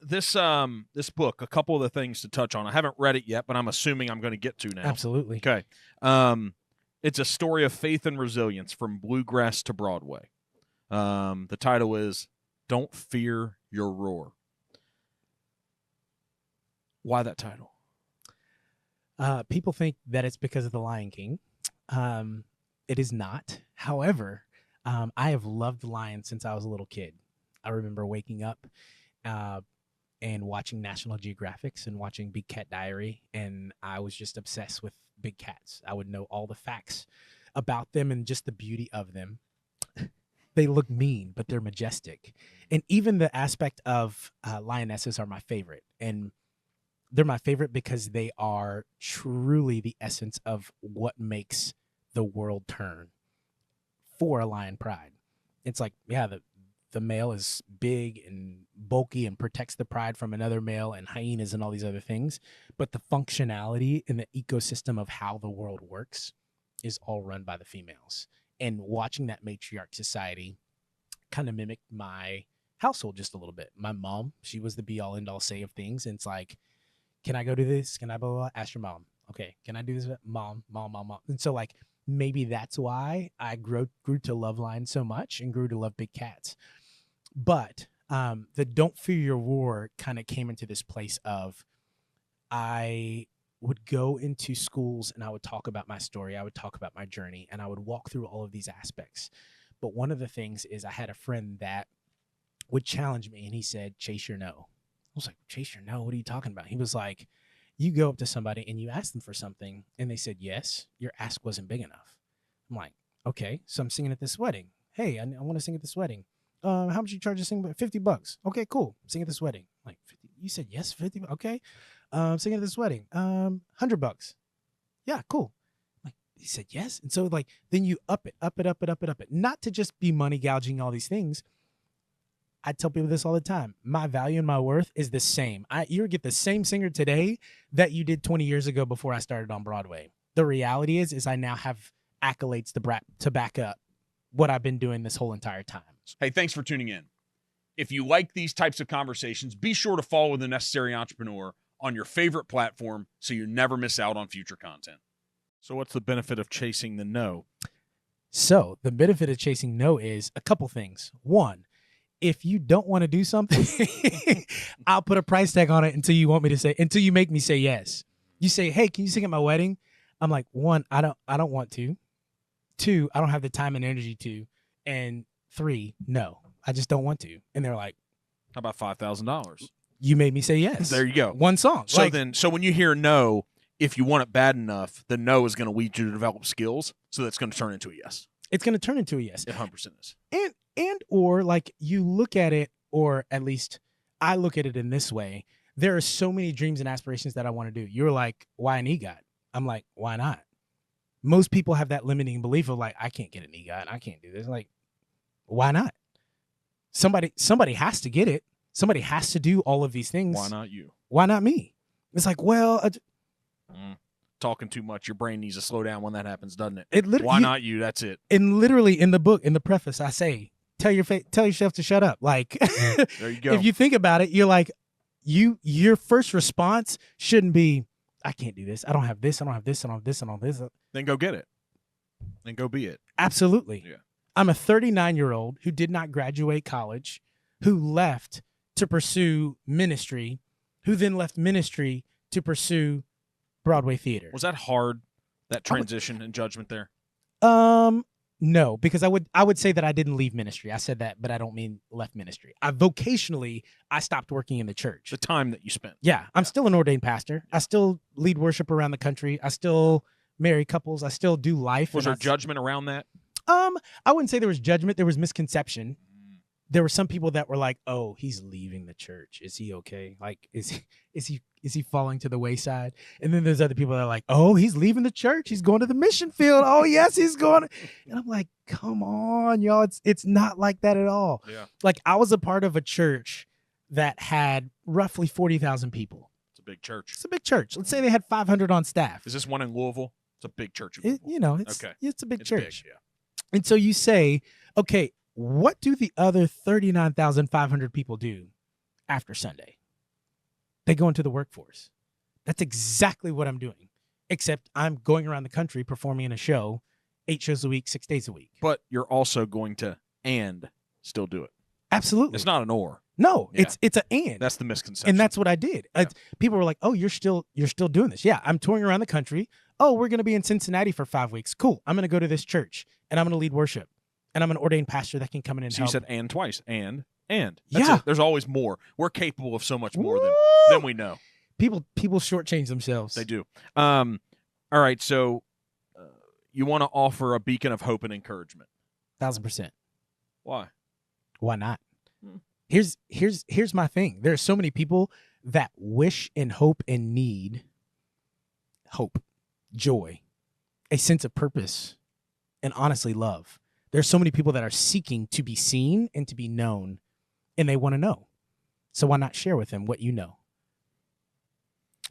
this book, a couple of the things to touch on. I haven't read it yet, but I'm assuming I'm going to get to now. Absolutely. Okay. It's a story of faith and resilience from bluegrass to Broadway. The title is Don't Fear Your Roar. Why that title? People think that it's because of The Lion King. It is not. However, I have loved The Lion since I was a little kid. I remember waking up and watching National Geographics and watching Big Cat Diary, and I was just obsessed with big cats. I would know all the facts about them and just the beauty of them. They look mean, but they're majestic. And even the aspect of lionesses are my favorite. And they're my favorite because they are truly the essence of what makes the world turn for a lion pride. It's like, yeah, the male is big and bulky and protects the pride from another male and hyenas and all these other things. But the functionality and the ecosystem of how the world works is all run by the females. And watching that matriarch society kind of mimicked my household just a little bit. My mom, she was the be all end all say of things. And it's like, can I go do this? Can I blah, blah, blah? Ask your mom. Okay. Can I do this? Mom. And so like, maybe that's why I grew to love lions so much and grew to love big cats. But the Don't Fear Your Roar kind of came into this place of I would go into schools and I would talk about my story. I would talk about my journey and I would walk through all of these aspects. But one of the things is I had a friend that would challenge me and he said, chase your no. I was like, chase your no? What are you talking about? He was like, you go up to somebody and you ask them for something and they said, yes, your ask wasn't big enough. I'm like, okay, so I'm singing at this wedding. Hey, I want to sing at this wedding. How much you charge to sing? $50. Okay, cool. Sing at this wedding. I'm like, 50? You said yes, 50? Okay. Sing at this wedding. $100. Yeah, cool. Like, he said yes. And so like, then you up it. Not to just be money gouging all these things. I tell people this all the time. My value and my worth is the same. You get the same singer today that you did 20 years ago before I started on Broadway. The reality is I now have accolades to back up what I've been doing this whole entire time. Hey, thanks for tuning in. If you like these types of conversations, be sure to follow The Necessary Entrepreneur on your favorite platform so you never miss out on future content. So what's the benefit of chasing the no? So the benefit of chasing no is a couple things. One, if you don't want to do something, I'll put a price tag on it until you make me say yes. You say, hey, can you sing at my wedding? I'm like, one, I don't want to. Two, I don't have the time and energy to. And three, no, I just don't want to. And they're like, how about $5,000? You made me say yes. There you go. One song. So when you hear no, if you want it bad enough, the no is going to lead you to develop skills. So that's going to turn into a yes. It's going to turn into a yes. It 100% is. And or like you look at it, or at least I look at it in this way. There are so many dreams and aspirations that I want to do. You're like, why an EGOT? I'm like, why not? Most people have that limiting belief of like, I can't get an EGOT. I can't do this. Like, why not? Somebody has to get it. Somebody has to do all of these things. Why not you? Why not me? It's like, well, talking too much. Your brain needs to slow down when that happens, doesn't it? Why not you? That's it. And literally in the book, in the preface, I say, tell yourself to shut up. Like, there you go. If you think about it, you're like, your first response shouldn't be, I can't do this. I don't have this. I don't have this. I don't have this. I don't have this. Then go get it. Then go be it. Absolutely. Yeah. I'm a 39-year-old who did not graduate college, who left to pursue ministry, who then left ministry to pursue Broadway theater. Was that hard, that transition and judgment there? No, because I would say that I didn't leave ministry. I said that, but I don't mean left ministry. Vocationally, I stopped working in the church. The time that you spent. Yeah, I'm still an ordained pastor. I still lead worship around the country. I still marry couples. I still do life. Was there judgment around that? I wouldn't say there was judgment. There was misconception. There were some people that were like, "Oh, he's leaving the church. Is he okay? Like, is he falling to the wayside?" And then there's other people that are like, "Oh, he's leaving the church. He's going to the mission field. Oh, yes, he's going." And I'm like, "Come on, y'all. It's not like that at all." Yeah. Like, I was a part of a church that had roughly 40,000 people. It's a big church. It's a big church. Let's say they had 500 on staff. Is this one in Louisville? It's a big church. In Louisville. It's a big church. Big, yeah. And so you say, okay, what do the other 39,500 people do after Sunday? They go into the workforce. That's exactly what I'm doing, except I'm going around the country performing in a show, 8 shows a week, 6 days a week. But you're also going to and still do it. Absolutely. It's not an or. No, Yeah. it's an and. That's the misconception. And that's what I did. Yeah. People were like, "Oh, you're still doing this." Yeah, I'm touring around the country. Oh, we're going to be in Cincinnati for 5 weeks. Cool. I'm going to go to this church and I'm going to lead worship. And I'm an ordained pastor that can come in and So help. you said and twice. And. That's Yeah. it. There's always more. We're capable of so much more Woo! than we know. People shortchange themselves. They do. All right. So you want to offer a beacon of hope and encouragement. 1,000%. Why? Why not? Hmm. Here's my thing. There are so many people that wish and hope and need hope, joy, a sense of purpose, and honestly love. There's so many people that are seeking to be seen and to be known, and they want to know. So why not share with them what you know?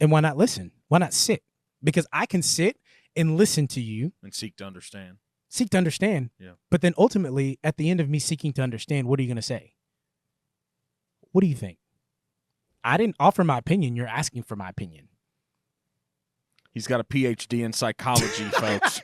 And why not listen? Why not sit? Because I can sit and listen to you And seek to understand. Yeah. But then ultimately, at the end of me seeking to understand, what are you going to say? What do you think? I didn't offer my opinion. You're asking for my opinion. He's got a PhD in psychology, folks.